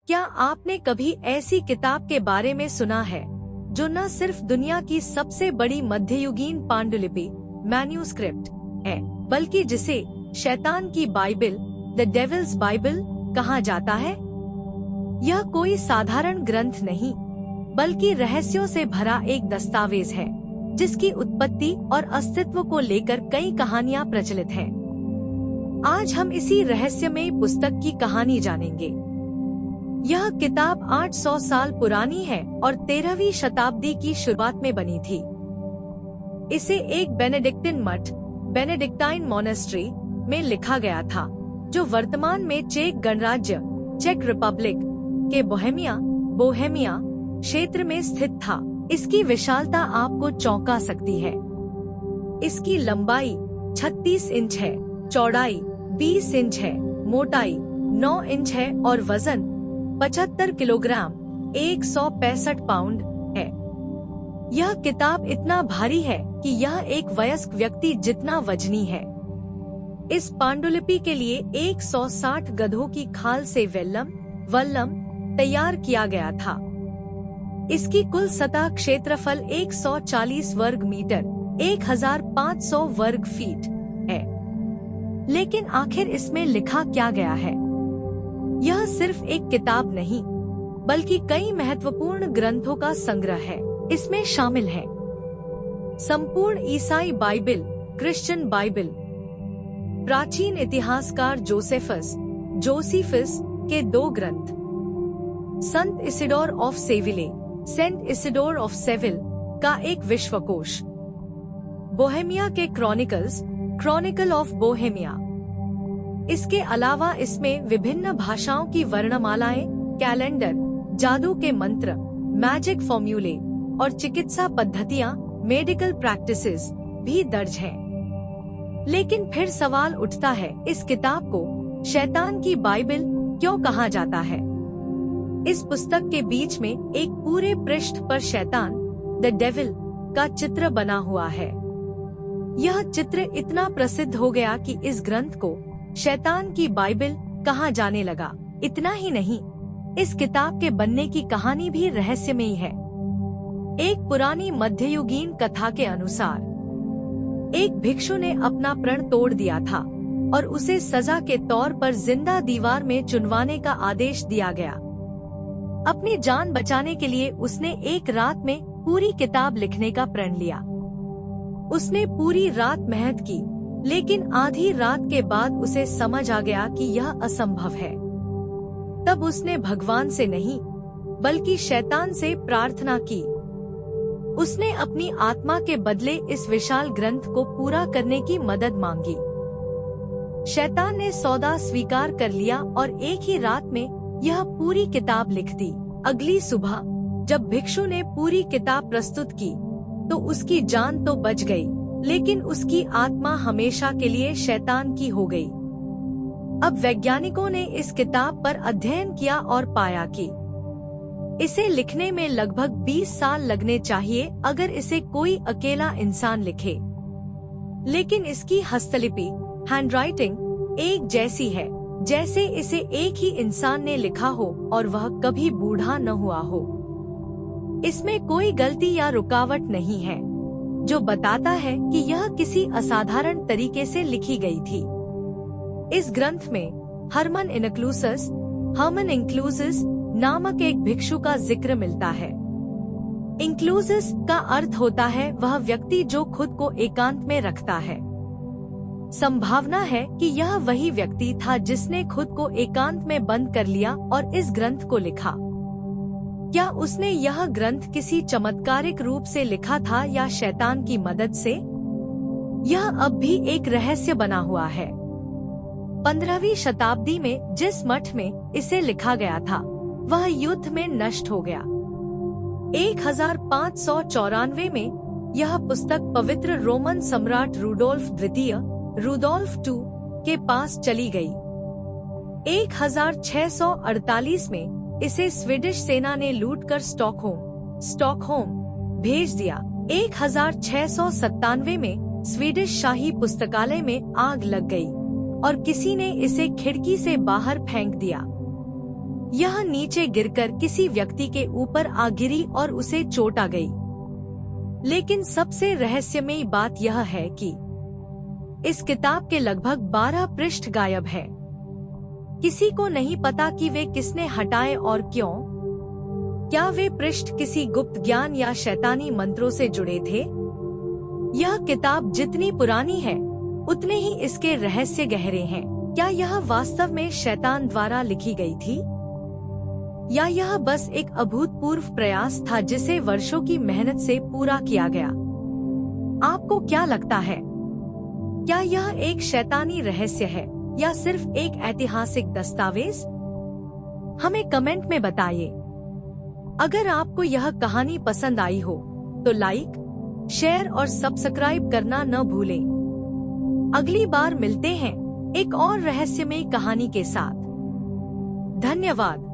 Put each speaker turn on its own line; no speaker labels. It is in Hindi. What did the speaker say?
क्या आपने कभी ऐसी किताब के बारे में सुना है जो न सिर्फ दुनिया की सबसे बड़ी मध्ययुगीन पांडुलिपि मैन्यूस्क्रिप्ट है, बल्कि जिसे शैतान की बाइबल द डेविल्स बाइबल कहा जाता है? यह कोई साधारण ग्रंथ नहीं, बल्कि रहस्यों से भरा एक दस्तावेज है जिसकी उत्पत्ति और अस्तित्व को लेकर कई कहानियां प्रचलित हैं। आज हम इसी रहस्यमय पुस्तक की कहानी जानेंगे। यह किताब 800 साल पुरानी है और 13वीं शताब्दी की शुरुआत में बनी थी। इसे एक बेनेडिक्टिन मठ बेनेडिक्टाइन मोनेस्ट्री में लिखा गया था, जो वर्तमान में चेक गणराज्य चेक रिपब्लिक के बोहेमिया क्षेत्र में स्थित था। इसकी विशालता आपको चौंका सकती है। इसकी लंबाई 36 इंच है, चौड़ाई 20 इंच है, मोटाई 9 इंच है और वजन 75 किलोग्राम 165 पाउंड है। यह किताब इतना भारी है कि यह एक वयस्क व्यक्ति जितना वजनी है। इस पांडुलिपि के लिए 160 गधों की खाल से वल्लम तैयार किया गया था। इसकी कुल सतह क्षेत्रफल 140 वर्ग मीटर 1500 वर्ग फीट है। लेकिन आखिर इसमें लिखा क्या गया है? यह सिर्फ एक किताब नहीं, बल्कि कई महत्वपूर्ण ग्रंथों का संग्रह है। इसमें शामिल है संपूर्ण ईसाई बाइबल, क्रिश्चियन बाइबल, प्राचीन इतिहासकार जोसेफस के 2 ग्रंथ, संत Isidore of Seville saint Isidore of Seville का एक विश्वकोश, बोहेमिया के क्रॉनिकल ऑफ बोहेमिया। इसके अलावा इसमें विभिन्न भाषाओं की वर्णमालाएं, कैलेंडर, जादू के मंत्र, मैजिक फॉर्मूले और चिकित्सा पद्धतियां मेडिकल प्रैक्टिसेस भी दर्ज हैं। लेकिन फिर सवाल उठता है, इस किताब को शैतान की बाइबल क्यों कहा जाता है? इस पुस्तक के बीच में एक पूरे पृष्ठ पर शैतान द डेविल का चित्र बना हुआ है। यह चित्र इतना प्रसिद्ध हो गया कि इस ग्रंथ को शैतान की बाइबल कहा जाने लगा। इतना ही नहीं, इस किताब के बनने की कहानी भी रहस्यमयी है। एक पुरानी मध्ययुगीन कथा के अनुसार एक भिक्षु ने अपना प्रण तोड़ दिया था और उसे सजा के तौर पर जिंदा दीवार में चुनवाने का आदेश दिया गया। अपनी जान बचाने के लिए उसने एक रात में पूरी किताब लिखने का प्रण लिया। उसने पूरी रात मेहनत की, लेकिन आधी रात के बाद उसे समझ आ गया कि यह असंभव है। तब उसने भगवान से नहीं, बल्कि शैतान से प्रार्थना की। उसने अपनी आत्मा के बदले इस विशाल ग्रंथ को पूरा करने की मदद मांगी। शैतान ने सौदा स्वीकार कर लिया और एक ही रात में यह पूरी किताब लिख दी। अगली सुबह जब भिक्षु ने पूरी किताब प्रस्तुत की, तो उसकी जान तो बच गई, लेकिन उसकी आत्मा हमेशा के लिए शैतान की हो गई। अब वैज्ञानिकों ने इस किताब पर अध्ययन किया और पाया कि इसे लिखने में लगभग 20 साल लगने चाहिए अगर इसे कोई अकेला इंसान लिखे। लेकिन इसकी हस्तलिपि हैंडराइटिंग एक जैसी है जैसे इसे एक ही इंसान ने लिखा हो और वह कभी बूढ़ा न हुआ हो। इसमें कोई गलती या रुकावट नहीं है, जो बताता है कि यह किसी असाधारण तरीके से लिखी गई थी। इस ग्रंथ में हरमन इंक्लूसिस नामक एक भिक्षु का जिक्र मिलता है। इंक्लूसिस का अर्थ होता है वह व्यक्ति जो खुद को एकांत में रखता है। संभावना है कि यह वही व्यक्ति था जिसने खुद को एकांत में बंद कर लिया और इस ग्रंथ को लिखा। क्या उसने यह ग्रंथ किसी चमत्कारिक रूप से लिखा था या शैतान की मदद से? यह अब भी एक रहस्य बना हुआ है। 15वीं शताब्दी में जिस मठ में इसे लिखा गया था, वह युद्ध में नष्ट हो गया। 1594 में यह पुस्तक पवित्र रोमन सम्राट रुडोल्फ II के पास चली गई। 1648 में इसे स्वीडिश सेना ने लूटकर स्टॉकहोम भेज दिया। 1697 में स्वीडिश शाही पुस्तकालय में आग लग गई और किसी ने इसे खिड़की से बाहर फेंक दिया। यह नीचे गिरकर किसी व्यक्ति के ऊपर आ गिरी और उसे चोट आ गई। लेकिन सबसे रहस्यमयी बात यह है कि इस किताब के लगभग 12 पृष्ठ गायब है। किसी को नहीं पता कि वे किसने हटाए और क्यों। क्या वे पृष्ठ किसी गुप्त ज्ञान या शैतानी मंत्रों से जुड़े थे? यह किताब जितनी पुरानी है उतने ही इसके रहस्य गहरे हैं। क्या यह वास्तव में शैतान द्वारा लिखी गई थी, या यह बस एक अभूतपूर्व प्रयास था जिसे वर्षों की मेहनत से पूरा किया गया? आपको क्या लगता है? क्या यह एक शैतानी रहस्य है या सिर्फ एक ऐतिहासिक दस्तावेज? हमें कमेंट में बताइए। अगर आपको यह कहानी पसंद आई हो तो लाइक, शेयर और सब्सक्राइब करना न भूलें। अगली बार मिलते हैं एक और रहस्यमयी कहानी के साथ। धन्यवाद।